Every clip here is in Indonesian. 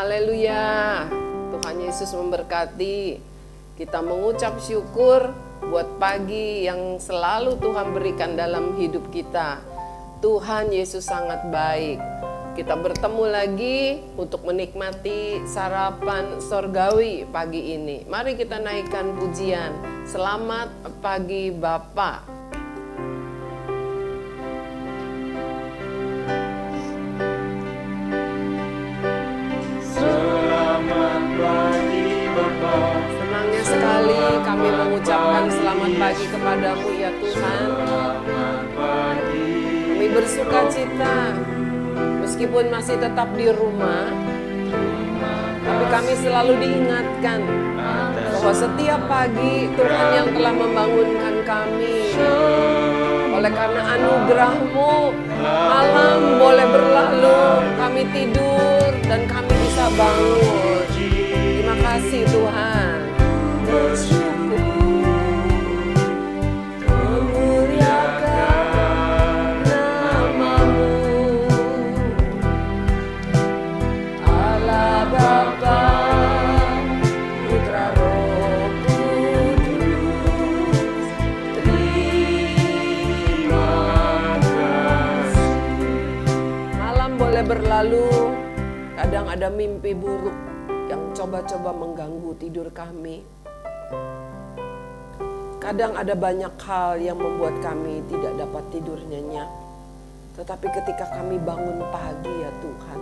Haleluya. Tuhan Yesus memberkati. Kita mengucap syukur buat pagi yang selalu Tuhan berikan dalam hidup kita. Tuhan Yesus sangat baik. Kita bertemu lagi untuk menikmati sarapan sorgawi pagi ini. Mari kita naikkan pujian. Selamat pagi Bapa. Senangnya sekali kami mengucapkan selamat pagi kepadamu ya Tuhan. Kami bersuka cita meskipun masih tetap di rumah, tapi kami selalu diingatkan bahwa setiap pagi Tuhan yang telah membangunkan kami. Oleh karena anugerah-Mu, malam boleh berlalu, kami tidur dan kami bisa bangun. Terima kasih Tuhan. Bersyukur, memuliakan nama-Mu, Allah Bapa, Putra Roh Kudus. Terima kasih. Malam boleh berlalu, kadang ada mimpi buruk yang coba-coba mengganggu tidur kami. Kadang ada banyak hal yang membuat kami tidak dapat tidur nyenyak. Tetapi ketika kami bangun pagi ya Tuhan,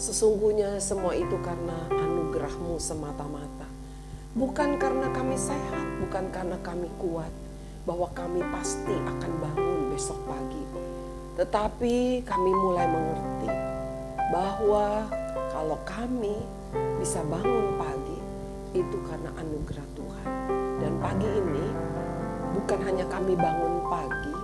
sesungguhnya semua itu karena anugerah-Mu semata-mata. Bukan karena kami sehat, bukan karena kami kuat, bahwa kami pasti akan bangun besok pagi. Tetapi kami mulai mengerti bahwa kalau kami bisa bangun pagi, itu karena anugerah Tuhan. Dan pagi ini bukan hanya kami bangun pagi,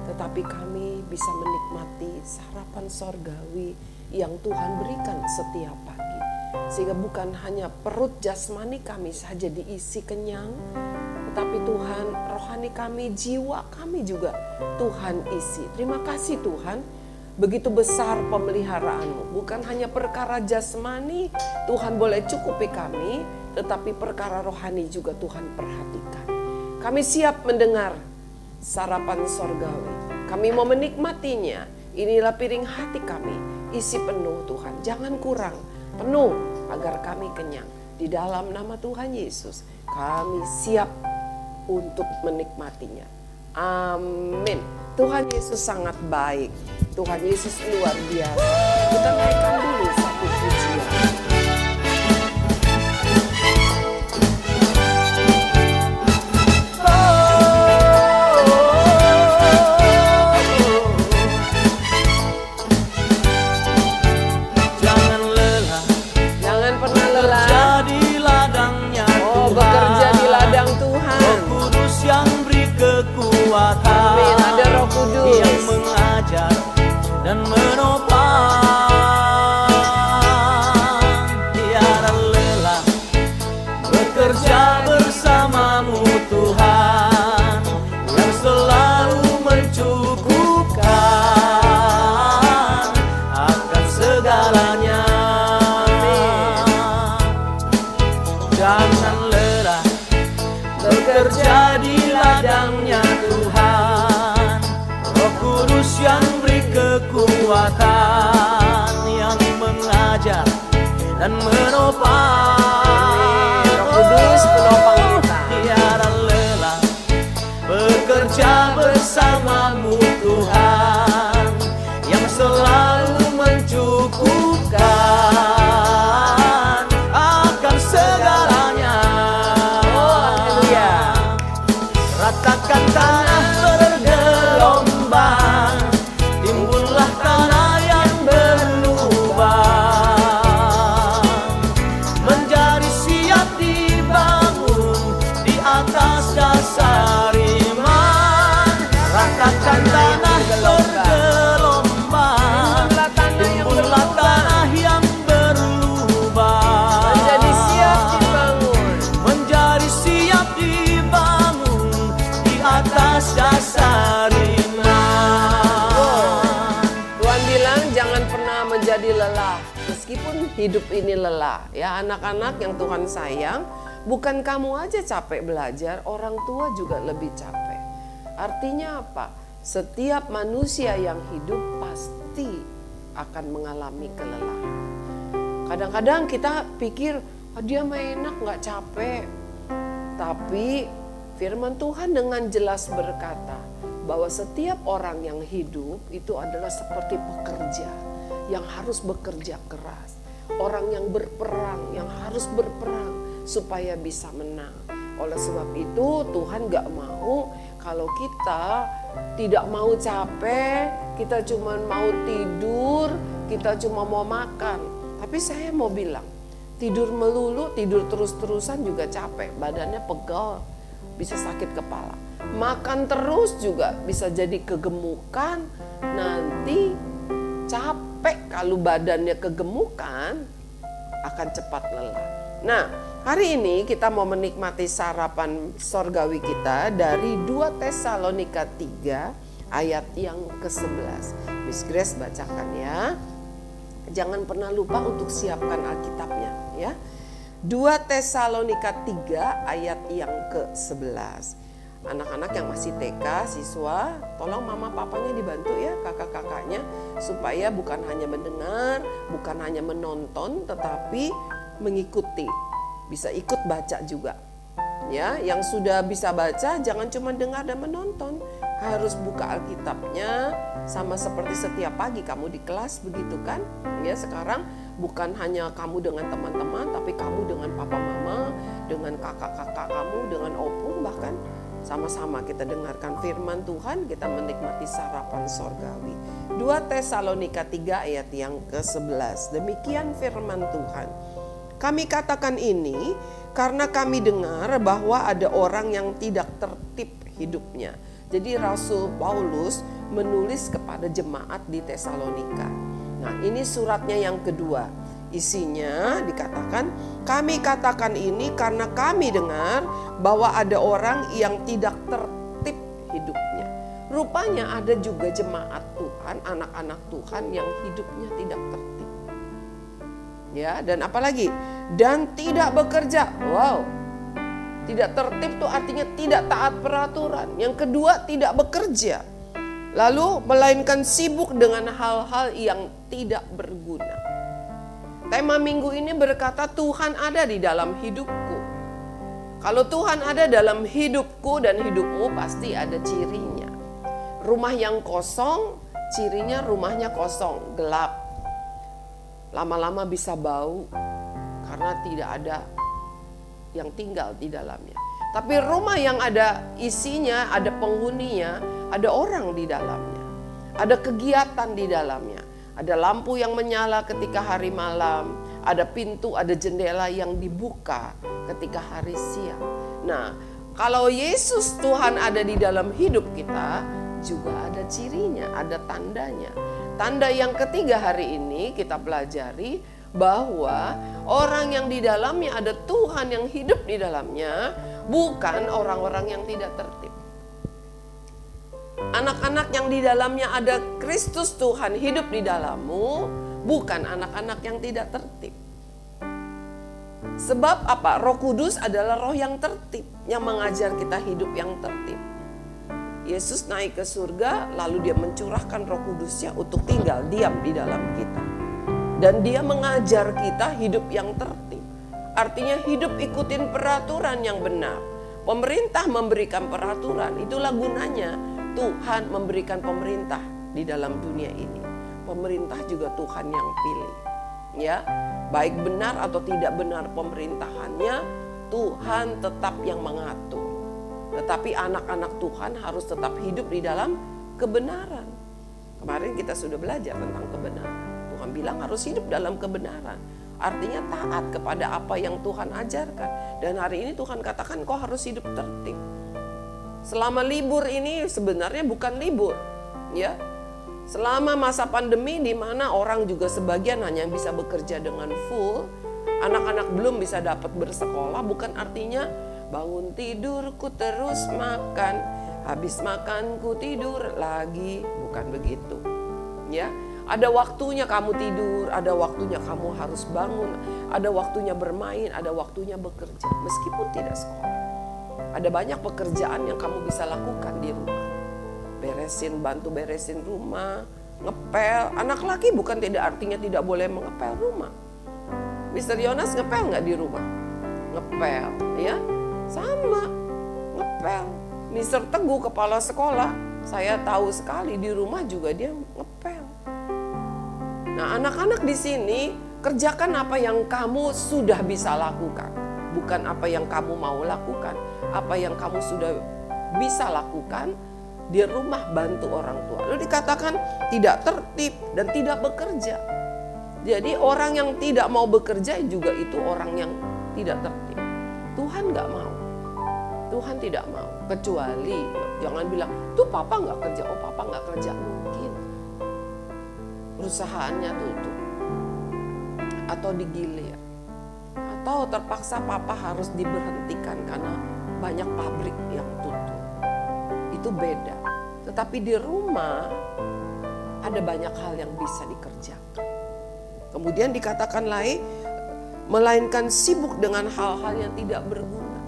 tetapi kami bisa menikmati sarapan sorgawi yang Tuhan berikan setiap pagi. Sehingga bukan hanya perut jasmani kami saja diisi kenyang, tetapi Tuhan, rohani kami, jiwa kami juga Tuhan isi. Terima kasih Tuhan. Begitu besar pemeliharaan-Mu. Bukan hanya perkara jasmani Tuhan boleh cukupi kami, tetapi perkara rohani juga Tuhan perhatikan. Kami siap mendengar sarapan sorgawi. Kami mau menikmatinya. Inilah piring hati kami. Isi penuh Tuhan. Jangan kurang. Penuh agar kami kenyang. Di dalam nama Tuhan Yesus kami siap untuk menikmatinya. Amin. Tuhan Yesus sangat baik. Tuhan Yesus luar biasa. Kita naikkan dulu satu pujian. Jangan lelah, Jangan pernah lelah. bekerja di ladangnya Tuhan. Bekerja di ladang Tuhan. Roh Kudus yang beri kekuatan. Amin. Ada Roh Kudus yang mengajar dan menopang. Tiada lelah bekerja bersama-Mu Tuhan, yang selalu mencukupkan akan segalanya. Jangan lelah bekerja di ladangnya Tuhan. Roh Kudus yang beri kekuatan, yang mengajar dan menopang. Roh Kudus penopang kita. Tiada lelah bekerja bersama-Mu Tuhan, yang selalu mencukupkan akan segalanya. Haleluya. Ratakan tanah bergelombang, timbullah tanah yang berlubang, menjadi siap dibangun di atas dasar iman. Ratakan tanah bergelombang, timbullah tanah yang berlubang, Menjadi siap dibangun. menjadi siap dibangun di atas dasar iman. Tuhan bilang jangan pernah menjadi lelah. Meskipun hidup ini lelah. Ya anak-anak yang Tuhan sayang, bukan kamu aja capek belajar, orang tua juga lebih capek. Artinya apa? Setiap manusia yang hidup pasti akan mengalami kelelahan. Kadang-kadang kita pikir, dia mah enak gak capek. Tapi firman Tuhan dengan jelas berkata bahwa setiap orang yang hidup itu adalah seperti pekerja yang harus bekerja keras. Orang yang berperang, yang harus berperang supaya bisa menang. Oleh sebab itu Tuhan gak mau kalau kita tidak mau capek, kita cuma mau tidur, kita cuma mau makan. Tapi saya mau bilang, tidur melulu, tidur terus-terusan juga capek, badannya pegal, bisa sakit kepala. Makan terus juga bisa jadi kegemukan, nanti capek kalau badannya kegemukan akan cepat lelah. Nah, hari ini kita mau menikmati sarapan sorgawi kita dari 2 Tesalonika 3 ayat yang ke-11. Miss Grace bacakan ya. Jangan pernah lupa untuk siapkan Alkitabnya ya. 2 Tesalonika 3 ayat yang ke-11. Anak-anak yang masih TK, siswa, tolong mama papanya dibantu ya, kakak-kakaknya, supaya bukan hanya mendengar, bukan hanya menonton, tetapi mengikuti. Bisa ikut baca juga. Ya, yang sudah bisa baca jangan cuma dengar dan menonton, harus buka Alkitabnya, sama seperti setiap pagi kamu di kelas begitu kan? Ya, sekarang bukan hanya kamu dengan teman-teman, tapi kamu dengan papa mama, dengan kakak-kakak kamu, dengan opung, bahkan sama-sama kita dengarkan firman Tuhan, kita menikmati sarapan sorgawi. 2 Tesalonika 3 ayat yang ke-11. Demikian firman Tuhan. Kami katakan ini karena kami dengar bahwa ada orang yang tidak tertib hidupnya. Jadi Rasul Paulus menulis kepada jemaat di Tesalonika. Nah, ini suratnya yang kedua. Isinya dikatakan, kami katakan ini karena kami dengar bahwa ada orang yang tidak tertib hidupnya. Rupanya ada juga jemaat Tuhan, anak-anak Tuhan yang hidupnya tidak tertib. Ya, dan apalagi? Dan tidak bekerja. Wow. Tidak tertib itu artinya tidak taat peraturan. Yang kedua, tidak bekerja. Lalu melainkan sibuk dengan hal-hal yang tidak berguna. Tema minggu ini berkata Tuhan ada di dalam hidupku. Kalau Tuhan ada dalam hidupku dan hidupmu pasti ada cirinya. Rumah yang kosong, cirinya rumahnya kosong, gelap. Lama-lama bisa bau karena tidak ada yang tinggal di dalamnya. Tapi rumah yang ada isinya, ada penghuninya, ada orang di dalamnya. Ada kegiatan di dalamnya. Ada lampu yang menyala ketika hari malam, ada pintu, ada jendela yang dibuka ketika hari siang. Nah, kalau Yesus Tuhan ada di dalam hidup kita, juga ada cirinya, ada tandanya. Tanda yang ketiga hari ini kita pelajari bahwa orang yang di dalamnya ada Tuhan yang hidup di dalamnya, bukan orang-orang yang tidak tertib. Anak-anak yang di dalamnya ada Kristus Tuhan hidup di dalammu, bukan anak-anak yang tidak tertib. Sebab apa? Roh Kudus adalah roh yang tertib, yang mengajar kita hidup yang tertib. Yesus naik ke surga, lalu dia mencurahkan Roh Kudusnya untuk tinggal diam di dalam kita. Dan dia mengajar kita hidup yang tertib. Artinya hidup ikutin peraturan yang benar. Pemerintah memberikan peraturan, itulah gunanya. Tuhan memberikan pemerintah di dalam dunia ini. Pemerintah juga Tuhan yang pilih. Ya, baik benar atau tidak benar pemerintahannya, Tuhan tetap yang mengatur. Tetapi anak-anak Tuhan harus tetap hidup di dalam kebenaran. Kemarin kita sudah belajar tentang kebenaran. Tuhan bilang harus hidup dalam kebenaran. Artinya taat kepada apa yang Tuhan ajarkan. Dan hari ini Tuhan katakan kau harus hidup tertib. Selama libur ini sebenarnya bukan libur, ya. Selama masa pandemi di mana orang juga sebagian hanya bisa bekerja dengan full, anak-anak belum bisa dapat bersekolah, bukan artinya bangun tidur ku terus makan, habis makan ku tidur lagi, bukan begitu. Ya, Ada waktunya kamu tidur, ada waktunya kamu harus bangun, ada waktunya bermain, ada waktunya bekerja, meskipun tidak sekolah. Ada banyak pekerjaan yang kamu bisa lakukan di rumah. Bantu beresin rumah, ngepel. Anak laki bukan tidak artinya tidak boleh mengepel rumah. Mr. Yonas ngepel nggak di rumah? Ngepel, ya, sama ngepel. Mr. Teguh kepala sekolah, saya tahu sekali di rumah juga dia ngepel. Nah, anak-anak di sini kerjakan apa yang kamu sudah bisa lakukan, bukan apa yang kamu mau lakukan. Apa yang kamu sudah bisa lakukan di rumah, bantu orang tua. Lalu dikatakan tidak tertib dan tidak bekerja. Jadi orang yang tidak mau bekerja juga itu orang yang tidak tertib. Tuhan nggak mau. Tuhan tidak mau. Kecuali jangan bilang, tuh papa nggak kerja. Oh papa nggak kerja, mungkin perusahaannya tutup atau digilir, atau terpaksa papa harus diberhentikan karena banyak pabrik yang tutup. Itu beda. Tetapi di rumah ada banyak hal yang bisa dikerjakan. Kemudian dikatakan lain, melainkan sibuk dengan hal-hal yang tidak berguna.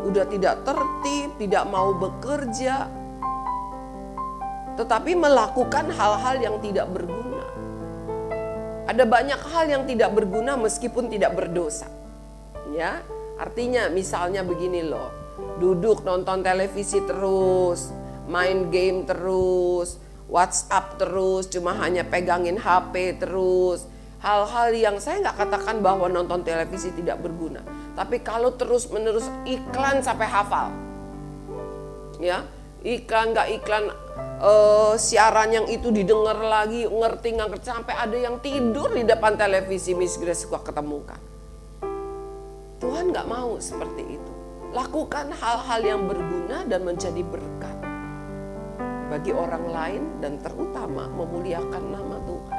Udah tidak tertib, tidak mau bekerja, tetapi melakukan hal-hal yang tidak berguna. Ada banyak hal yang tidak berguna meskipun tidak berdosa. Ya, artinya misalnya begini loh, duduk nonton televisi terus, main game terus, WhatsApp terus, cuma hanya pegangin HP terus. Hal-hal yang saya nggak katakan bahwa nonton televisi tidak berguna, tapi kalau terus menerus iklan sampai hafal, ya, iklan nggak iklan, siaran yang itu didengar lagi, ngerti nggak ngerti, sampai ada yang tidur di depan televisi. Miss Grace suka ketemukan. Tuhan nggak mau seperti itu. Lakukan hal-hal yang berguna dan menjadi berkat bagi orang lain dan terutama memuliakan nama Tuhan.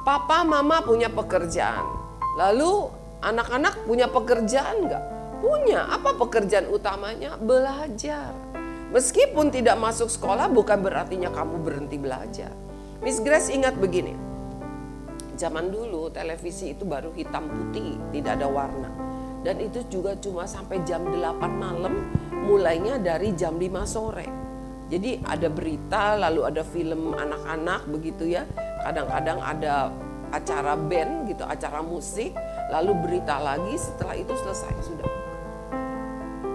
Papa mama punya pekerjaan, lalu anak-anak punya pekerjaan nggak? Punya. Apa pekerjaan utamanya? Belajar. Meskipun tidak masuk sekolah bukan berartinya kamu berhenti belajar. Miss Grace ingat begini, zaman dulu televisi itu baru hitam putih, tidak ada warna. Dan itu juga cuma sampai jam 8 malam, mulainya dari jam 5 sore. Jadi ada berita, lalu ada film anak-anak begitu ya. Kadang-kadang ada acara band gitu, acara musik, lalu berita lagi, setelah itu selesai sudah.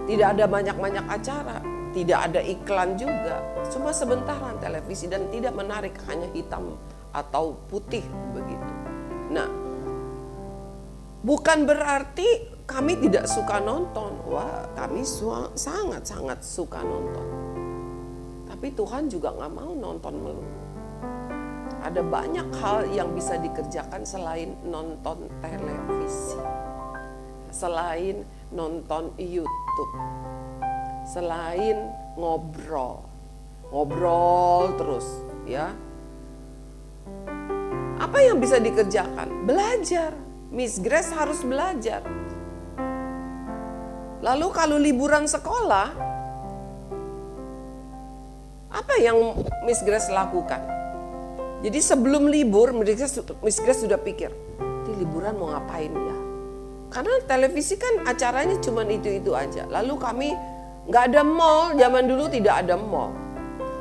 Tidak ada banyak-banyak acara, tidak ada iklan juga. Cuma sebentaran televisi dan tidak menarik, hanya hitam atau putih begitu. Nah, bukan berarti kami tidak suka nonton. Wah, kami sangat-sangat suka nonton. Tapi Tuhan juga gak mau nonton melulu. Ada banyak hal yang bisa dikerjakan selain nonton televisi. Selain nonton YouTube. Selain ngobrol. Ngobrol terus ya. Apa yang bisa dikerjakan? Belajar. Miss Grace harus belajar. Lalu kalau liburan sekolah, apa yang Miss Grace lakukan? Jadi sebelum libur, Miss Grace sudah pikir, di liburan mau ngapain ya? Karena televisi kan acaranya cuma itu-itu aja. Lalu kami nggak ada mall, zaman dulu tidak ada mall.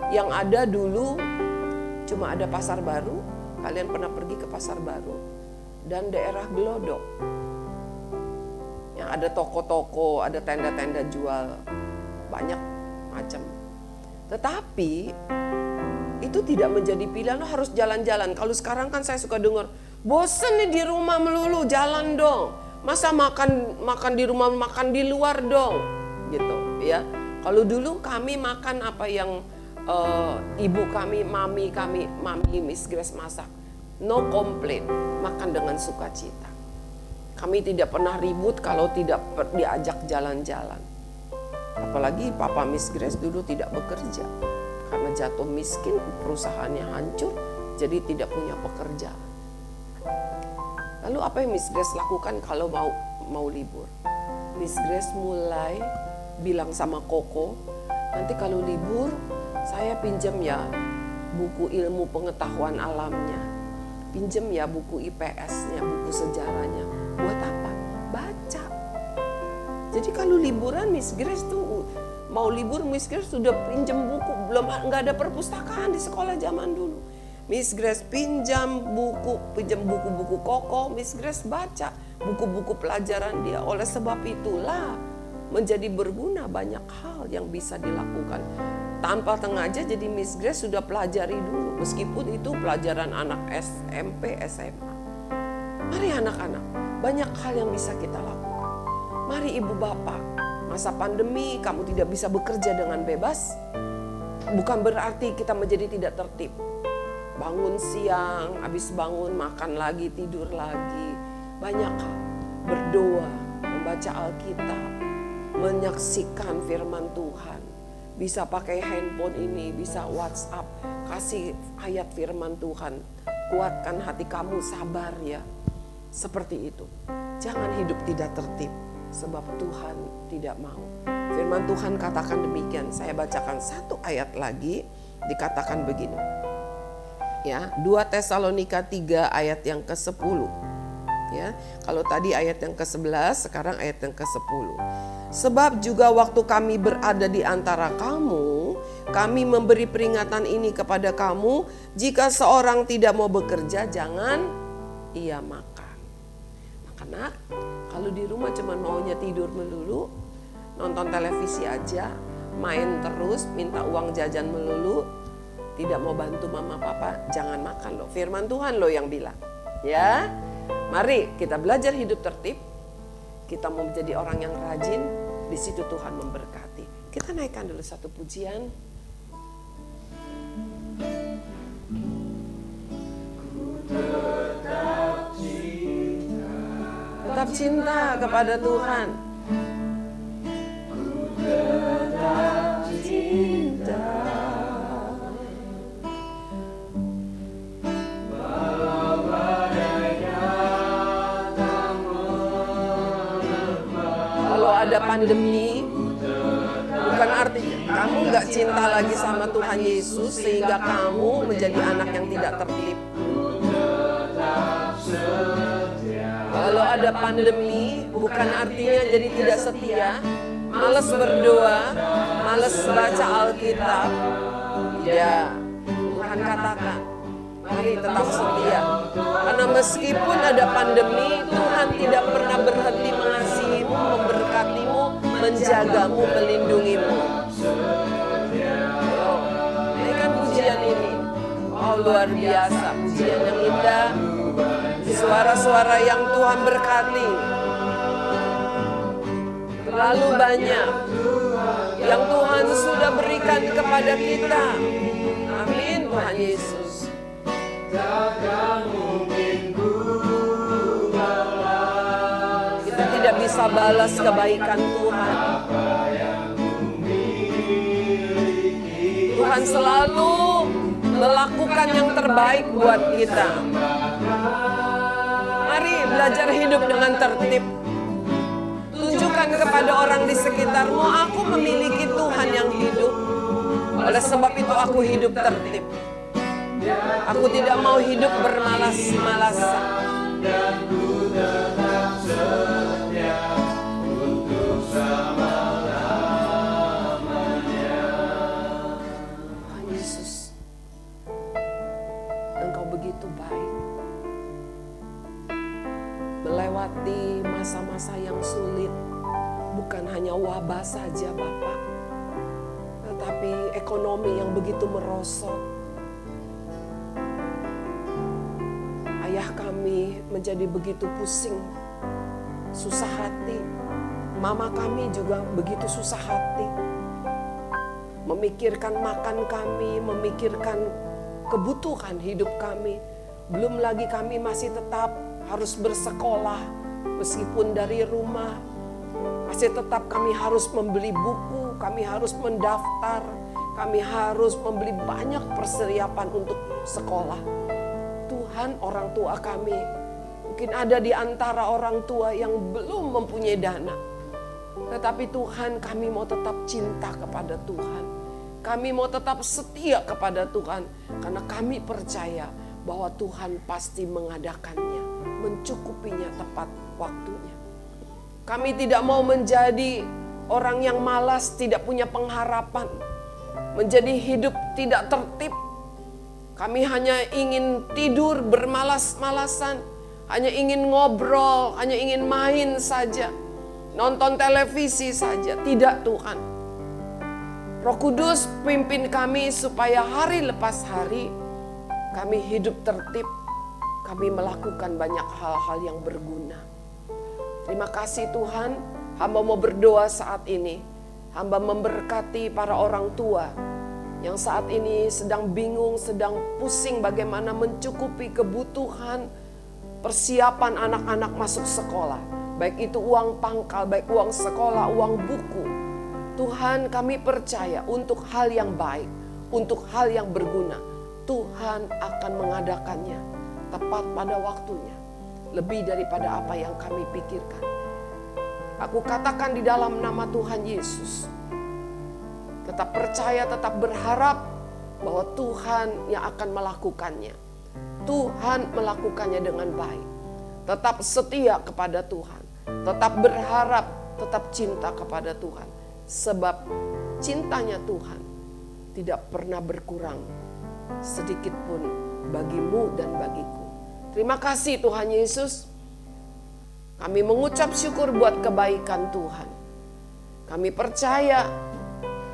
Yang ada dulu cuma ada pasar baru. Kalian pernah pergi ke pasar baru? Dan daerah Glodok. Yang ada toko-toko, ada tenda-tenda jual banyak macam. Tetapi itu tidak menjadi pilihan, lo harus jalan-jalan. Kalau sekarang kan saya suka dengar, bosen nih di rumah melulu, jalan dong. Masa makan di rumah, makan di luar dong, gitu ya. Kalau dulu kami makan apa yang ibu kami, mami Miss Grace masak, no complaint, makan dengan sukacita. Kami tidak pernah ribut kalau tidak diajak jalan-jalan. Apalagi Papa Miss Grace dulu tidak bekerja. Karena jatuh miskin, perusahaannya hancur, jadi tidak punya pekerjaan. Lalu apa yang Miss Grace lakukan kalau mau libur? Miss Grace mulai bilang sama Koko, nanti kalau libur saya pinjam ya buku ilmu pengetahuan alamnya. Pinjem ya buku IPS-nya, buku sejarahnya. Buat apa? Baca. Jadi kalau liburan Miss Grace tuh mau libur, Miss Grace sudah pinjem buku. Belum, nggak ada perpustakaan di sekolah zaman dulu. Miss Grace pinjam buku-buku Koko, Miss Grace baca buku-buku pelajaran dia. Oleh sebab itulah menjadi berguna banyak hal yang bisa dilakukan. Tanpa sengaja jadi Miss Grace sudah pelajari dulu, meskipun itu pelajaran anak SMP, SMA. Mari anak-anak, banyak hal yang bisa kita lakukan. Mari ibu bapak, masa pandemi kamu tidak bisa bekerja dengan bebas, bukan berarti kita menjadi tidak tertib. Bangun siang, habis bangun makan lagi, tidur lagi. Banyak hal, berdoa, membaca Alkitab, menyaksikan firman Tuhan. Bisa pakai handphone ini, bisa WhatsApp, kasih ayat firman Tuhan. Kuatkan hati kamu, sabar ya. Seperti itu. Jangan hidup tidak tertib, sebab Tuhan tidak mau. Firman Tuhan katakan demikian. Saya bacakan satu ayat lagi, dikatakan begini. Ya, 2 Tesalonika 3 ayat yang ke-10. Ya, kalau tadi ayat yang ke-11, sekarang ayat yang ke-10. Sebab juga waktu kami berada di antara kamu, kami memberi peringatan ini kepada kamu, jika seorang tidak mau bekerja, jangan ia makan. Makanya kalau di rumah cuma maunya tidur melulu, nonton televisi aja, main terus, minta uang jajan melulu, tidak mau bantu mama papa, jangan makan loh. Firman Tuhan loh yang bilang. Ya, mari kita belajar hidup tertib. Kita mau menjadi orang yang rajin, di situ Tuhan memberkati. Kita naikkan dulu satu pujian. Tetap cinta kepada Tuhan. Tetap cinta. Ada pandemi, bukan artinya kamu gak cinta lagi sama Tuhan Yesus sehingga kamu menjadi anak yang tidak tertib. Kalau ada pandemi, bukan artinya jadi tidak setia, malas berdoa, malas baca Alkitab. Tidak, Tuhan katakan, mari tetap setia. Karena meskipun ada pandemi, Tuhan tidak pernah berhenti mengasihimu, memberkatimu, menjagamu, melindungimu. Oh, ini kan pujian ini. Oh, luar biasa, pujian yang indah. Suara-suara yang Tuhan berkati. Terlalu banyak yang Tuhan sudah berikan kepada kita. Amin, Tuhan Yesus. Kita tidak bisa balas kebaikan Tuhan. Tuhan selalu melakukan yang terbaik buat kita. Mari belajar hidup dengan tertib. Tunjukkan kepada orang di sekitarmu, aku memiliki Tuhan yang hidup. Oleh sebab itu aku hidup tertib. Aku tidak mau hidup bermalas-malasan. Tuhan Yesus, Engkau begitu baik. Melewati masa-masa yang sulit, bukan hanya wabah saja Bapak, tetapi ekonomi yang begitu merosot. Ayah kami menjadi begitu pusing, susah hati. Mama kami juga begitu susah hati. Memikirkan makan kami, memikirkan kebutuhan hidup kami. Belum lagi kami masih tetap harus bersekolah, meskipun dari rumah. Masih tetap kami harus membeli buku, kami harus mendaftar, kami harus membeli banyak persiapan untuk sekolah. Tuhan, orang tua kami, mungkin ada di antara orang tua yang belum mempunyai dana. Tetapi Tuhan, kami mau tetap cinta kepada Tuhan. Kami mau tetap setia kepada Tuhan karena kami percaya bahwa Tuhan pasti mengadakannya, mencukupinya tepat waktunya. Kami tidak mau menjadi orang yang malas, tidak punya pengharapan, menjadi hidup tidak tertib. Kami hanya ingin tidur bermalas-malasan, hanya ingin ngobrol, hanya ingin main saja, nonton televisi saja. Tidak Tuhan. Roh Kudus pimpin kami supaya hari lepas hari kami hidup tertib, kami melakukan banyak hal-hal yang berguna. Terima kasih Tuhan, hamba mau berdoa saat ini. Hamba memberkati para orang tua yang saat ini sedang bingung, sedang pusing bagaimana mencukupi kebutuhan persiapan anak-anak masuk sekolah. Baik itu uang pangkal, baik uang sekolah, uang buku. Tuhan, kami percaya untuk hal yang baik, untuk hal yang berguna, Tuhan akan mengadakannya tepat pada waktunya, lebih daripada apa yang kami pikirkan. Aku katakan di dalam nama Tuhan Yesus, tetap percaya, tetap berharap bahwa Tuhan yang akan melakukannya. Tuhan melakukannya dengan baik. Tetap setia kepada Tuhan, tetap berharap, tetap cinta kepada Tuhan. Sebab cintanya Tuhan tidak pernah berkurang sedikit pun bagimu dan bagiku. Terima kasih Tuhan Yesus. Kami mengucap syukur buat kebaikan Tuhan. Kami percaya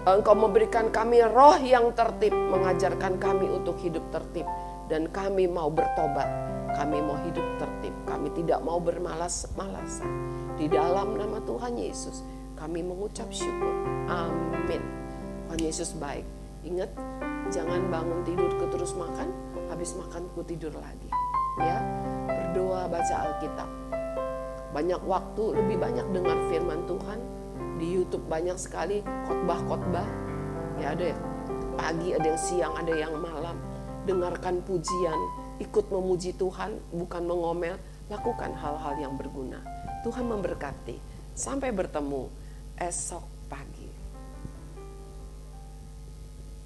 Engkau memberikan kami roh yang tertib, mengajarkan kami untuk hidup tertib. Dan kami mau bertobat, kami mau hidup tertib. Kami tidak mau bermalas-malasan. Di dalam nama Tuhan Yesus kami mengucap syukur. Amin. Tuhan Yesus baik. Ingat, jangan bangun tidur ke terus makan, habis makan ku tidur lagi. Ya, berdoa, baca Alkitab. Banyak waktu, lebih banyak dengar firman Tuhan. Di YouTube banyak sekali khotbah-khotbah. Ya, ada yang pagi, ada yang siang, ada yang malam. Dengarkan pujian, ikut memuji Tuhan, bukan mengomel. Lakukan hal-hal yang berguna. Tuhan memberkati. Sampai bertemu esok pagi.